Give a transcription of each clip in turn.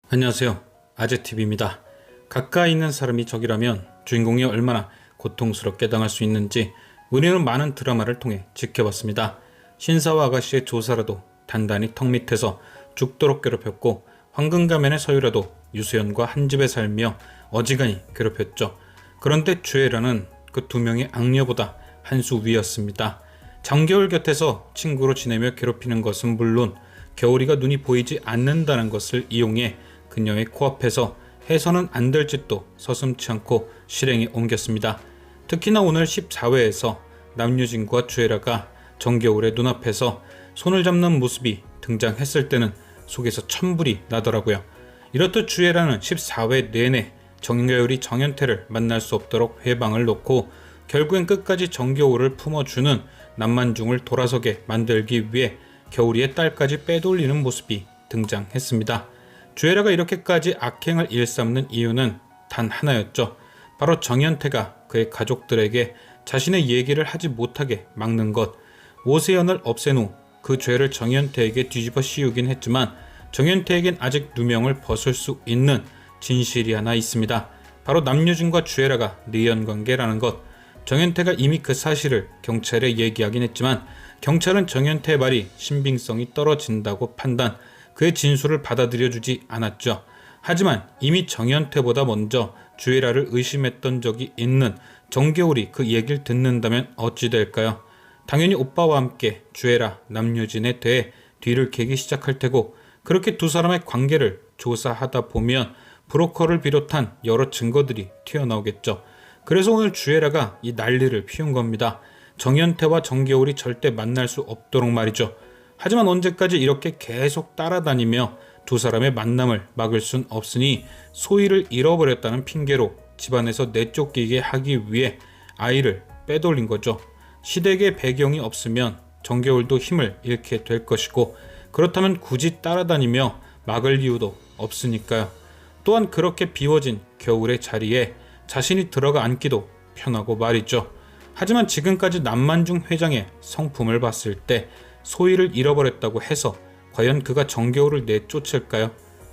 안녕하세요. 아재TV입니다. 가까이 있는 사람이 적이라면 주인공이 얼마나 고통스럽게 당할 수 있는지 우리는 많은 드라마를 통해 지켜봤습니다. 신사와 아가씨의 조사라도 단단히 턱 밑에서 죽도록 괴롭혔고, 황금가면의 서유라도 유수연과 한 집에 살며 어지간히 괴롭혔죠. 그런데 주애라는 그 두 명의 악녀보다 한 수 위였습니다. 정겨울 곁에서 친구로 지내며 괴롭히는 것은 물론 겨울이가 눈이 보이지 않는다는 것을 이용해 그녀의 코앞에서 해서는 안 될 짓도 서슴지 않고 실행에 옮겼습니다. 특히나 오늘 14회에서 남유진과 주애라가 정겨울의 눈앞에서 손을 잡는 모습이 등장했을 때는 속에서 천불이 나더라고요. 이렇듯 주애라는 14회 내내 정겨울이 정연태를 만날 수 없도록 회방을 놓고 결국엔 끝까지 정겨울을 품어주는 남만중을 돌아서게 만들기 위해 겨울이의 딸까지 빼돌리는 모습이 등장했습니다. 주애라가 이렇게까지 악행을 일삼는 이유는 단 하나였죠. 바로 정연태가 그의 가족들에게 자신의 얘기를 하지 못하게 막는 것. 오세연을 없앤 후 그 죄를 정연태에게 뒤집어 씌우긴 했지만 정연태에겐 아직 누명을 벗을 수 있는 진실이 하나 있습니다. 바로 남유진과 주애라가 내연관계라는 것. 정연태가 이미 그 사실을 경찰에 얘기하긴 했지만 경찰은 정연태의 말이 신빙성이 떨어진다고 판단, 그의 진술을 받아들여주지 않았죠. 하지만 이미 정연태보다 먼저 주애라를 의심했던 적이 있는 정겨울이 그 얘기를 듣는다면 어찌 될까요? 당연히 오빠와 함께 주애라, 남유진에 대해 뒤를 캐기 시작할 테고, 그렇게 두 사람의 관계를 조사하다 보면 브로커를 비롯한 여러 증거들이 튀어나오겠죠. 그래서 오늘 주애라가 이 난리를 피운 겁니다. 정연태와 정겨울이 절대 만날 수 없도록 말이죠. 하지만 언제까지 이렇게 계속 따라다니며 두 사람의 만남을 막을 순 없으니 소희를 잃어버렸다는 핑계로 집안에서 내쫓기게 하기 위해 아이를 빼돌린 거죠. 시댁의 배경이 없으면 정겨울도 힘을 잃게 될 것이고, 그렇다면 굳이 따라다니며 막을 이유도 없으니까요. 또한 그렇게 비워진 겨울의 자리에 자신이 들어가 앉기도 편하고 말이죠. 하지만 지금까지 남만중 회장의 성품을 봤을 때 소희를 잃어버렸다고 해서 과연 그가 정겨울을 내쫓을까요?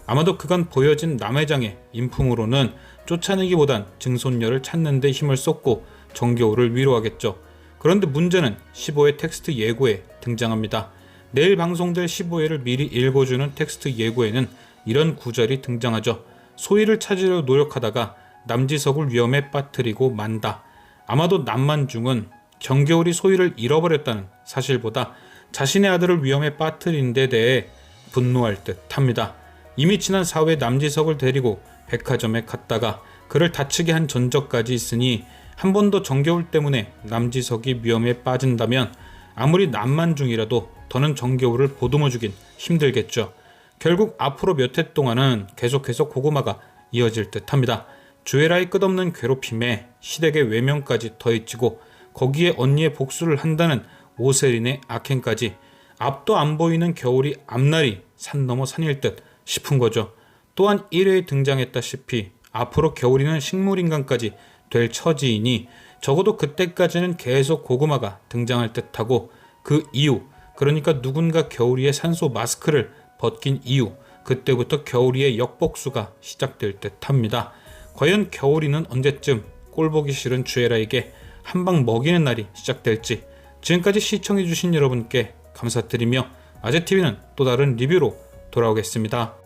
아마도 그간 보여진 남 회장의 인품으로는 쫓아내기보단 증손녀를 찾는 데 힘을 쏟고 정겨울을 위로하겠죠. 그런데 문제는 15회 텍스트 예고에 등장합니다. 내일 방송될 15회를 미리 읽어주는 텍스트 예고에는 이런 구절이 등장하죠. 소희를 찾으려 노력하다가 남지석을 위험에 빠뜨리고 만다. 아마도 남만중은 정겨울이 소희를 잃어버렸다는 사실보다 자신의 아들을 위험에 빠뜨린 데 대해 분노할 듯 합니다. 이미 지난 4회 남지석을 데리고 백화점에 갔다가 그를 다치게 한 전적까지 있으니 한 번 더 정겨울 때문에 남지석이 위험에 빠진다면 아무리 남만중이라도 더는 정겨울을 보듬어주긴 힘들겠죠. 결국 앞으로 몇 해 동안은 계속해서 고구마가 이어질 듯 합니다. 주애라의 끝없는 괴롭힘에 시댁의 외면까지 더해지고, 거기에 언니의 복수를 한다는 오세린의 악행까지 앞도 안 보이는 겨울이 앞날이 산 넘어 산일 듯 싶은 거죠. 또한 1회에 등장했다시피 앞으로 겨울이는 식물인간까지 될 처지이니 적어도 그때까지는 계속 고구마가 등장할 듯하고, 그 이유, 그러니까 누군가 겨울이의 산소 마스크를 벗긴 이유, 그때부터 겨울이의 역복수가 시작될 듯합니다. 과연 겨울이는 언제쯤 꼴보기 싫은 주애라에게 한방 먹이는 날이 시작될지. 지금까지 시청해주신 여러분께 감사드리며 아재TV는 또 다른 리뷰로 돌아오겠습니다.